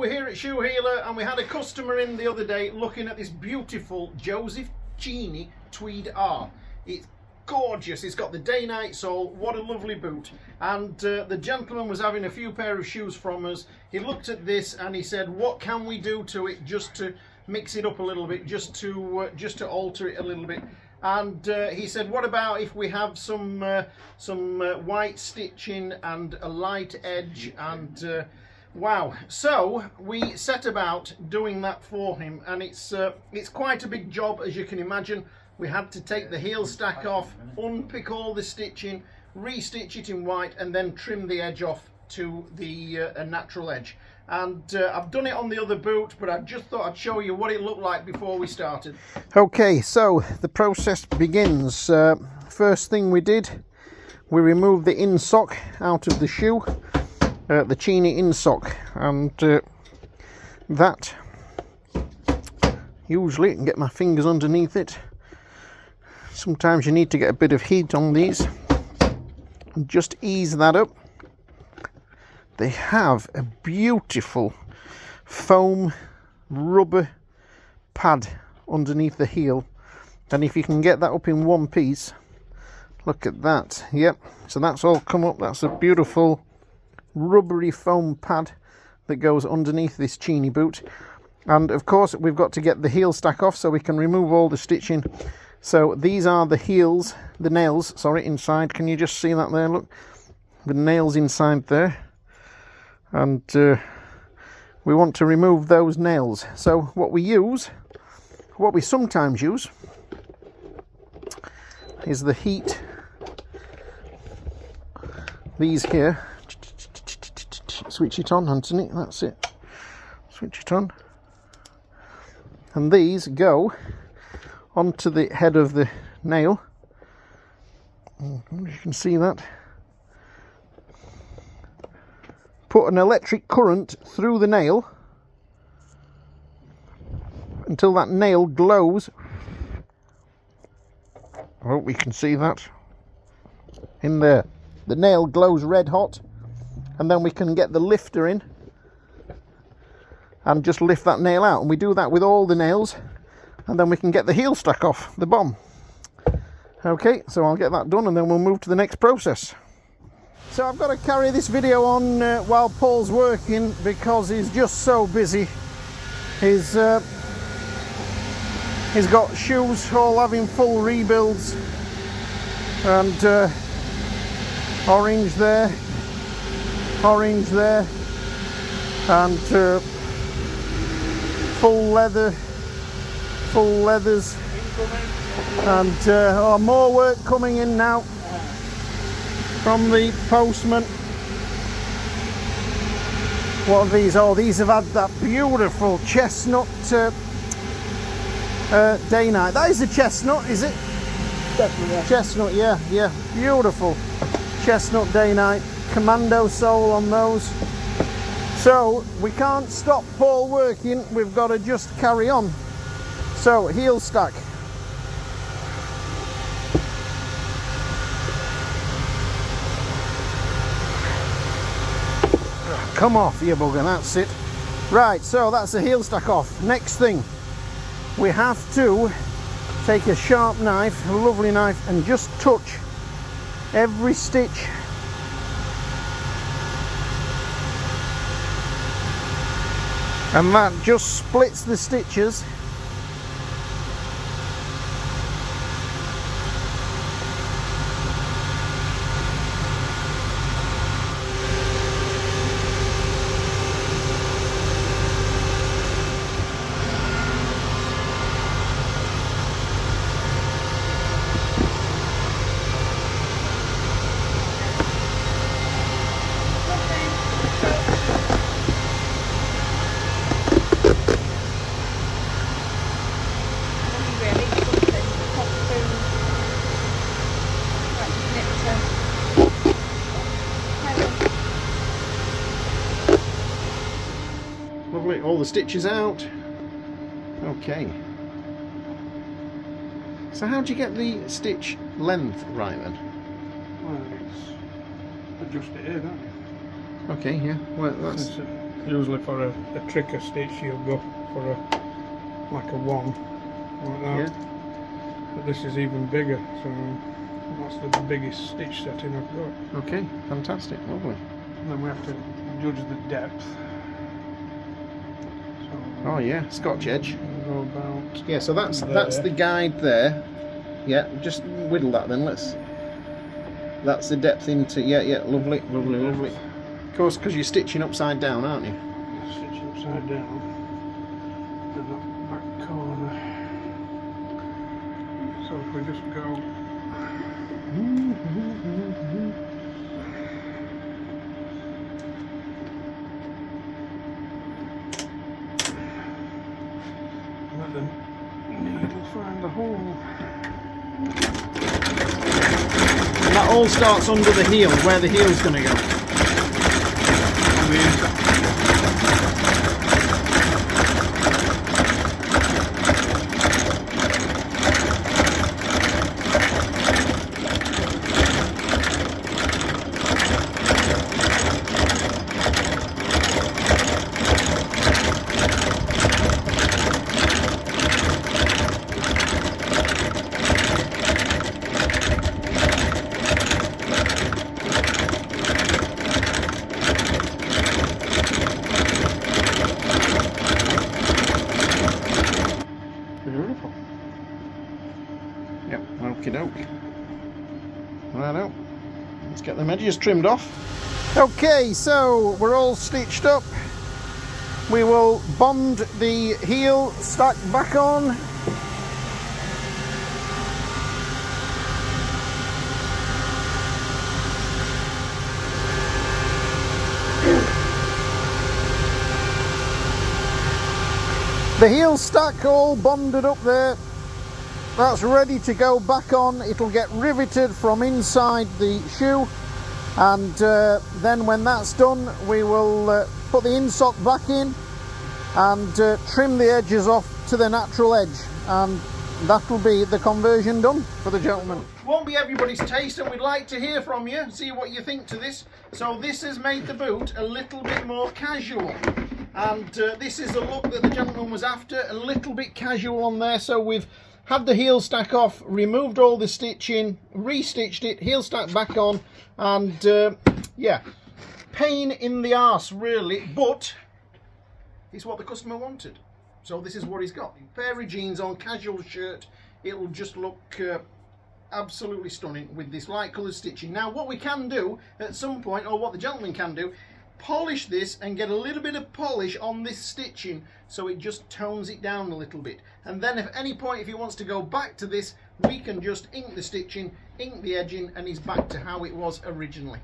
we're here at Shoe Healer and we had a customer in the other day looking at this beautiful Cheaney Tweed R. It's gorgeous, it's got the day-night sole, what a lovely boot. And the gentleman was having a few pair of shoes from us. He looked at this and he said, what can we do to it just to mix it up a little bit, just to alter it a little bit. And he said, what about if we have some white stitching and a light edge, and wow. So we set about doing that for him, and it's quite a big job, as you can imagine. We had to take the heel stack off, unpick all the stitching, restitch it in white, and then trim the edge off to the a natural edge. And I've done it on the other boot, but I just thought I'd show you what it looked like before we started. Okay, so the process begins. First thing we did, we removed the insock out of the shoe, the Cheaney insock, and that, usually, I can get my fingers underneath it. Sometimes you need to get a bit of heat on these and just ease that up. They have a beautiful foam rubber pad underneath the heel, and if you can get that up in one piece, look at that. Yep, so that's all come up. That's a beautiful rubbery foam pad that goes underneath this Cheaney boot. And of course we've got to get the heel stack off so we can remove all the stitching. So these are the heels, the nails, sorry, inside. Can you just see that there? Look, the nails inside there. And we want to remove those nails. So what we sometimes use is the heat. These here. Switch it on, Antony, that's it. Switch it on. And these go onto the head of the nail. You can see that. Put an electric current through the nail until that nail glows. I hope we can see that in there. The nail glows red hot, and then we can get the lifter in and just lift that nail out. And we do that with all the nails, and then we can get the heel stack off the bottom. Okay, so I'll get that done and then we'll move to the next process. So I've got to carry this video on while Paul's working because he's just so busy. He's got shoes all having full rebuilds, and orange there, and full leathers, and more work coming in now from the postman. What are these? Oh, these have had that beautiful chestnut day night. That is a chestnut, is it? Definitely, yeah. Chestnut, yeah, beautiful chestnut day night. Commando sole on those. So we can't stop Paul working, we've got to just carry on. So heel stack. Come off, you bugger, that's it. Right, so that's the heel stack off. Next thing, we have to take a sharp knife, a lovely knife, and just touch every stitch. And that just splits the stitches. Lovely, all the stitches out. Okay. So how do you get the stitch length right then? Well, it's adjust it here, don't you? Okay, yeah. Well, that's Usually for a tricker stitch you'll go for like a 1 like that. Yeah. But this is even bigger, so that's the biggest stitch setting I've got. Okay, fantastic, lovely. And then we have to judge the depth. So Oh yeah, Scotch edge. we'll go about Yeah, so that's there. the guide there. Yeah, just whittle that then. That's the depth into. Yeah, lovely, lovely, lovely. Of course, because you're stitching upside down, aren't you? Stitch upside down. And that back corner. So if we just go. Let the needle find the hole. And that all starts under the heel, where the heel's going to go. On the inside. Beautiful. Yep, okie doke. Righto. Let's get them edges trimmed off. Okay, so we're all stitched up. We will bond the heel stack back on. The heel stack all bonded up there. That's ready to go back on. It'll get riveted from inside the shoe, and then when that's done we will put the insock back in and trim the edges off to the natural edge, and that'll be the conversion done for the gentleman. Won't be everybody's taste, and we'd like to hear from you, see what you think to this. So this has made the boot a little bit more casual, and this is the look that the gentleman was after, a little bit casual on there. So we've had the heel stack off, removed all the stitching, restitched it, heel stack back on, and yeah, pain in the arse really, but it's what the customer wanted. So this is what he's got. A pair of jeans on, casual shirt, it'll just look absolutely stunning with this light coloured stitching. Now what we can do at some point, or what the gentleman can do, polish this and get a little bit of polish on this stitching so it just tones it down a little bit, and then at any point if he wants to go back to this, we can just ink the stitching, ink the edging, and he's back to how it was originally.